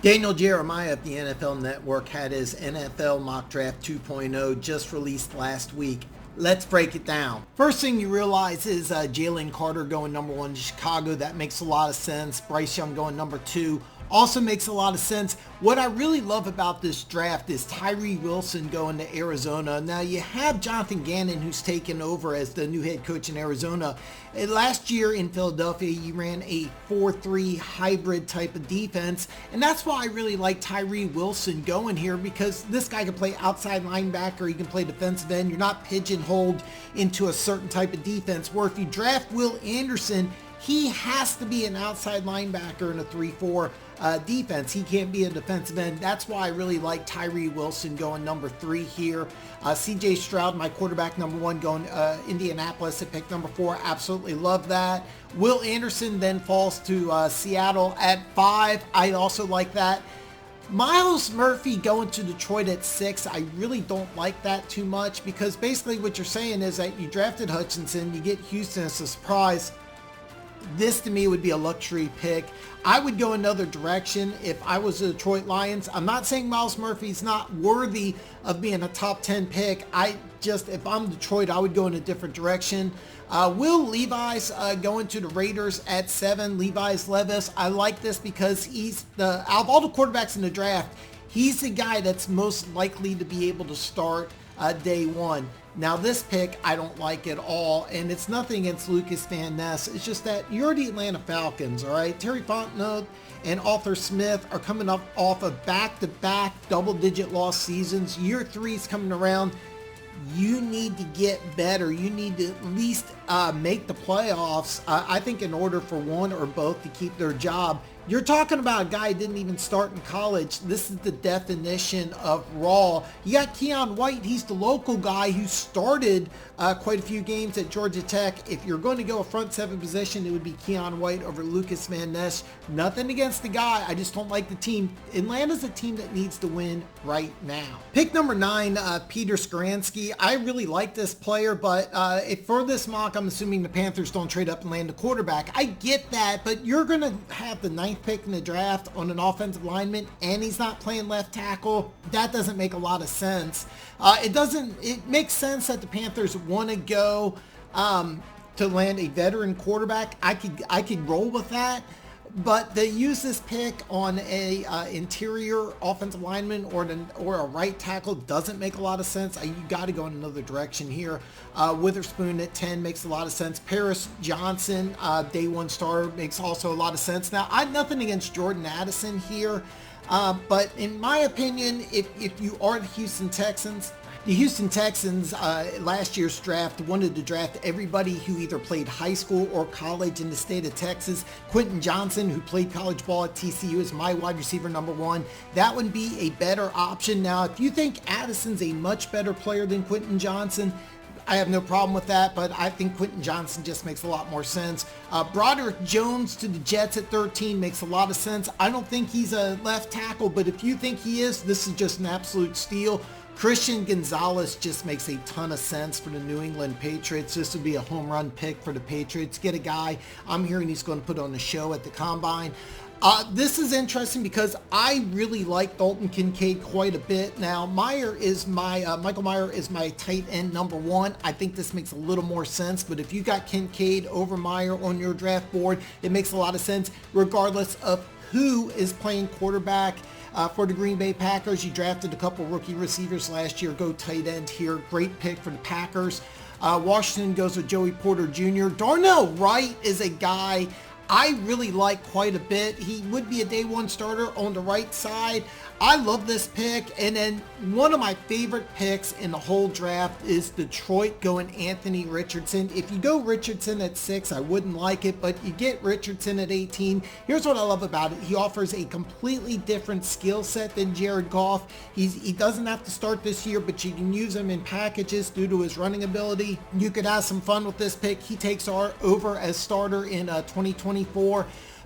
Daniel Jeremiah of the NFL Network had his NFL Mock Draft 2.0 just released last week. Let's break it down. First thing you realize is Jalen Carter going number 1 to Chicago. That makes a lot of sense. Bryce Young going number 2 also makes a lot of sense. What I really love about this draft is Tyree Wilson going to Arizona. Now you have Jonathan Gannon, who's taken over as the new head coach in Arizona. Last year in Philadelphia, he ran a 4-3 hybrid type of defense, and that's why I really like Tyree Wilson going here, because this guy can play outside linebacker, he can play defensive end. You're not pigeonholed into a certain type of defense, where if you draft Will Anderson, he has to be an outside linebacker in a 3-4 defense. He can't be a defensive end. That's why I really like Tyree Wilson going number 3 here. CJ Stroud, my quarterback number 1, going Indianapolis at pick number 4. Absolutely love that. Will Anderson then falls to Seattle at 5. I also like that. Myles Murphy going to Detroit at 6. I really don't like that too much, because basically what you're saying is that you drafted Hutchinson, you get Houston as a surprise. This to me would be a luxury pick. I would go another direction if I was the Detroit Lions. I'm not saying Myles Murphy's not worthy of being a top 10 pick. If I'm Detroit, I would go in a different direction. Will Levis going to the Raiders at 7. Levis Levis. I like this because he's out of all the quarterbacks in the draft, he's the guy that's most likely to be able to start day 1. Now this pick I don't like at all, and it's nothing against Lucas Van Ness. It's just that you're the Atlanta Falcons, all right? Terry Fontenot and Arthur Smith are coming up off of back-to-back double-digit loss seasons. Year 3's coming around. You need to get better. You need to at least make the playoffs. I think in order for one or both to keep their job. You're talking about a guy who didn't even start in college. This is the definition of raw. You got Keon White. He's the local guy who started quite a few games at Georgia Tech. If you're going to go a front 7 position, it would be Keon White over Lucas Van Ness. Nothing against the guy. I just don't like the team. Atlanta's a team that needs to win right now. Pick number 9, Peter Skoransky. I really like this player, but for this mock, I'm assuming the Panthers don't trade up and land a quarterback. I get that, but you're going to have the 9th pick in the draft on an offensive lineman, and he's not playing left tackle. That doesn't make a lot of sense. It makes sense that the Panthers want to go to land a veteran quarterback. I could roll with that. But they use this pick on a interior offensive lineman or a right tackle doesn't make a lot of sense. You got to go in another direction here. Witherspoon at 10 makes a lot of sense. Paris Johnson, day 1 starter, makes also a lot of sense. Now, I have nothing against Jordan Addison here, but in my opinion, if you are the Houston Texans, the Houston Texans last year's draft wanted to draft everybody who either played high school or college in the state of Texas. Quentin Johnson, who played college ball at TCU, is my wide receiver number 1. That would be a better option. Now, if you think Addison's a much better player than Quentin Johnson, I have no problem with that, but I think Quentin Johnson just makes a lot more sense. Broderick Jones to the Jets at 13 makes a lot of sense. I don't think he's a left tackle, but if you think he is, this is just an absolute steal. Christian Gonzalez just makes a ton of sense for the New England Patriots. This would be a home run pick for the Patriots. Get a guy I'm hearing he's going to put on a show at the Combine. This is interesting because I really like Dalton Kincaid quite a bit. Now, Michael Mayer is my tight end number 1. I think this makes a little more sense, but if you got Kincaid over Mayer on your draft board, it makes a lot of sense regardless of who is playing quarterback. For the Green Bay Packers, you drafted a couple rookie receivers last year. Go tight end here. Great pick for the Packers. Washington goes with Joey Porter Jr. Darnell Wright is a guy I really like quite a bit. He would be a day 1 starter on the right side. I love this pick. And then one of my favorite picks in the whole draft is Detroit going Anthony Richardson. If you go Richardson at 6, I wouldn't like it, but you get Richardson at 18. Here's what I love about it. He offers a completely different skill set than Jared Goff. He doesn't have to start this year, but you can use him in packages due to his running ability. You could have some fun with this pick. He takes over as starter in 2024.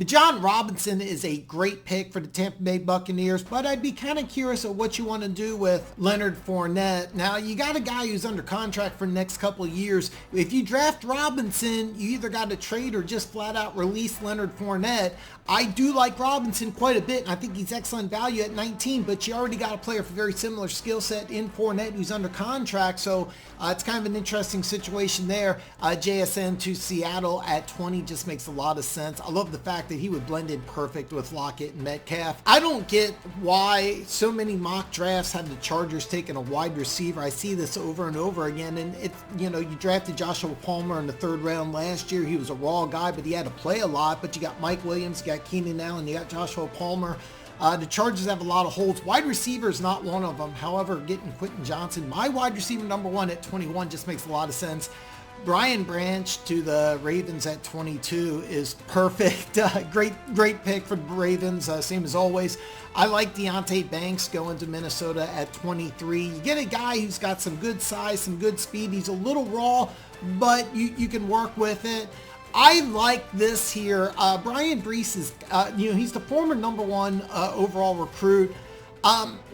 Bijan Robinson is a great pick for the Tampa Bay Buccaneers, but I'd be kind of curious of what you want to do with Leonard Fournette. Now, you got a guy who's under contract for the next couple of years. If you draft Robinson, you either got to trade or just flat out release Leonard Fournette. I do like Robinson quite a bit, and I think he's excellent value at 19, but you already got a player for very similar skill set in Fournette who's under contract, so it's kind of an interesting situation there. JSN to Seattle at 20 just makes a lot of sense. I love the fact that he would blend in perfect with Lockett and Metcalf. I don't get why so many mock drafts have the Chargers taking a wide receiver. I see this over and over again, and it's, you drafted Joshua Palmer in the 3rd round last year. He was a raw guy, but he had to play a lot, but you got Mike Williams, you got Keenan Allen, you got Joshua Palmer. The Chargers have a lot of holes. Wide receiver is not one of them. However, getting Quentin Johnson, my wide receiver number 1 at 21, just makes a lot of sense. Brian Branch to the Ravens at 22 is perfect. Great pick for the Ravens, same as always. I like Deonte Banks going to Minnesota at 23. You get a guy who's got some good size, some good speed. He's a little raw, but you can work with it. I like this here. Brian Brees is, he's the former number 1 overall recruit.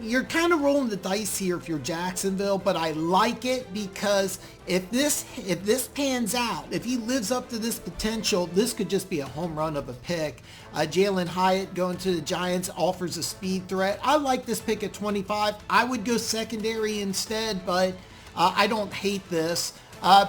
You're kind of rolling the dice here if you're Jacksonville, but I like it because if this pans out, if he lives up to this potential, this could just be a home run of a pick. Jalen Hyatt going to the Giants offers a speed threat. I like this pick at 25. I would go secondary instead, but I don't hate this.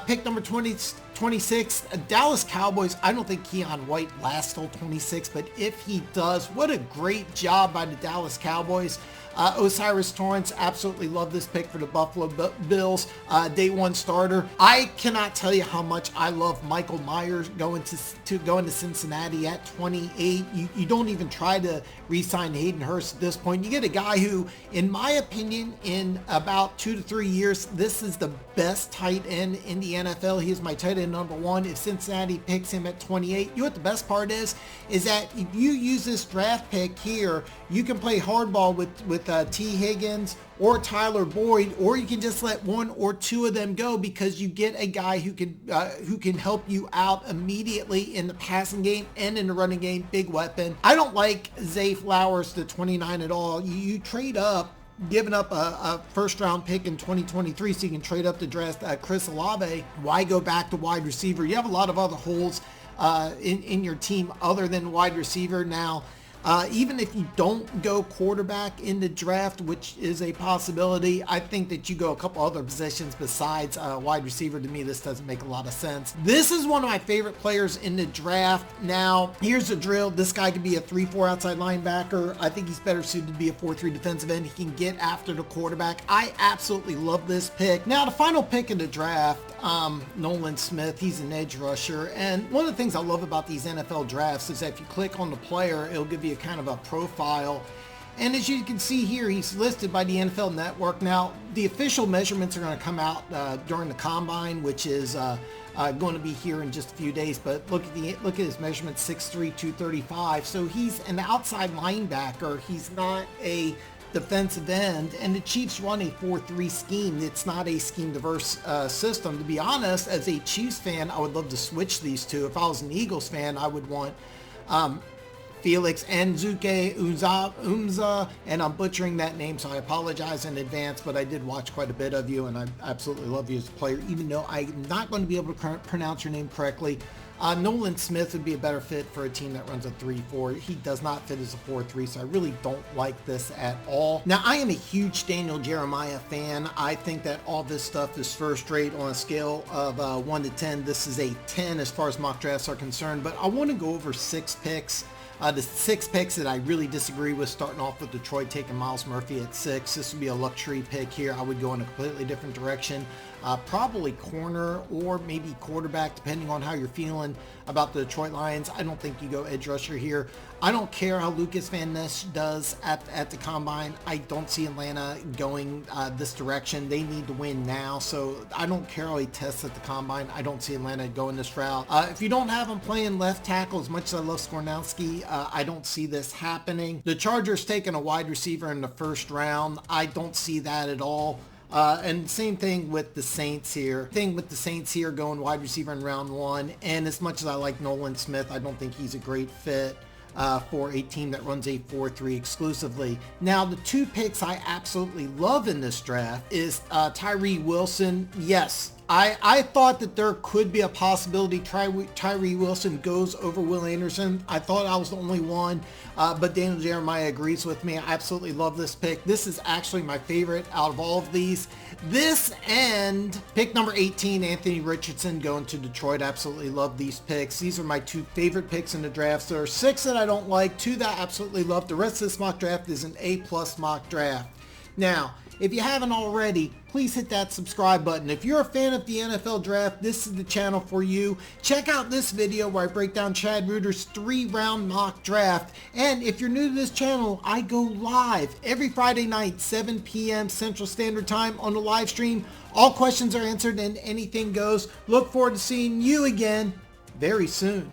Pick number 26, Dallas Cowboys. I don't think Keion White lasts till 26, but if he does, what a great job by the Dallas Cowboys. Osiris Torrance, absolutely love this pick for the Buffalo Bills. Day 1 starter. I cannot tell you how much I love Michael Myers going to Cincinnati at 28. You don't even try to re-sign Hayden Hurst at this point. You get a guy who, in my opinion, in about 2 to 3 years, this is the best tight end in the NFL. He is my tight end number 1. If Cincinnati picks him at 28, you know what the best part is that if you use this draft pick here, you can play hardball with T. Higgins or Tyler Boyd, or you can just let 1 or 2 of them go because you get a guy who can help you out immediately in the passing game and in the running game. Big weapon. I don't like Zay Flowers to 29 at all. You trade up, giving up a 1st round pick in 2023 so you can trade up to draft Chris Olave. Why go back to wide receiver? You have a lot of other holes in your team other than wide receiver. Now, even if you don't go quarterback in the draft, which is a possibility, I think that you go a couple other positions besides wide receiver. To me, this doesn't make a lot of sense. This is one of my favorite players in the draft. Now, here's the drill. This guy could be a 3-4 outside linebacker. I think he's better suited to be a 4-3 defensive end. He can get after the quarterback. I absolutely love this pick. Now, the final pick in the draft, Nolan Smith. He's an edge rusher. And one of the things I love about these NFL drafts is that if you click on the player, it'll give you a kind of a profile. And as you can see here, he's listed by the NFL Network. Now, the official measurements are going to come out during the combine, which is going to be here in just a few days. But look at his measurements: 6'3", 235. So he's an outside linebacker. He's not a defensive end, and the Chiefs run a 4-3 scheme. It's not a scheme diverse system. To be honest, as a Chiefs fan, I would love to switch these two. If I was an Eagles fan, I would want Felix Nzuke Umza, and I'm butchering that name, so I apologize in advance, but I did watch quite a bit of you, and I absolutely love you as a player, even though I'm not going to be able to pronounce your name correctly. Nolan Smith would be a better fit for a team that runs a 3-4. He does not fit as a 4-3, so I really don't like this at all. Now, I am a huge Daniel Jeremiah fan. I think that all this stuff is first rate on a scale of 1 to 10. This is a 10 as far as mock drafts are concerned, but I want to go over 6 picks. The 6 picks that I really disagree with, starting off with Detroit taking Myles Murphy at 6. This would be a luxury pick here. I would go in a completely different direction. Probably corner or maybe quarterback, depending on how you're feeling about the Detroit Lions. I don't think you go edge rusher here. I don't care how Lucas Van Ness does at the combine. I don't see Atlanta going this direction. They need to win now, so I don't care how he tests at the combine. I don't see Atlanta going this route. If you don't have him playing left tackle, as much as I love Skornowski, I don't see this happening. The Chargers taking a wide receiver in the 1st round. I don't see that at all. And same thing with the Saints here. Going wide receiver in round 1. And as much as I like Nolan Smith, I don't think he's a great fit for a team that runs a 4-3 exclusively. Now, the two picks I absolutely love in this draft is Tyree Wilson. Yes, I thought that there could be a possibility Tyree Wilson goes over Will Anderson. I thought I was the only one, but Daniel Jeremiah agrees with me. I absolutely love this pick. This is actually my favorite out of all of these. This and pick number 18, Anthony Richardson going to Detroit. Absolutely love these picks. These are my two favorite picks in the draft. There are 6 that I don't like, 2 that I absolutely love. The rest of this mock draft is an A+ mock draft. Now, if you haven't already, please hit that subscribe button. If you're a fan of the NFL Draft, this is the channel for you. Check out this video where I break down Chad Reuter's 3-round mock draft. And if you're new to this channel, I go live every Friday night, 7 p.m. Central Standard Time on the live stream. All questions are answered and anything goes. Look forward to seeing you again very soon.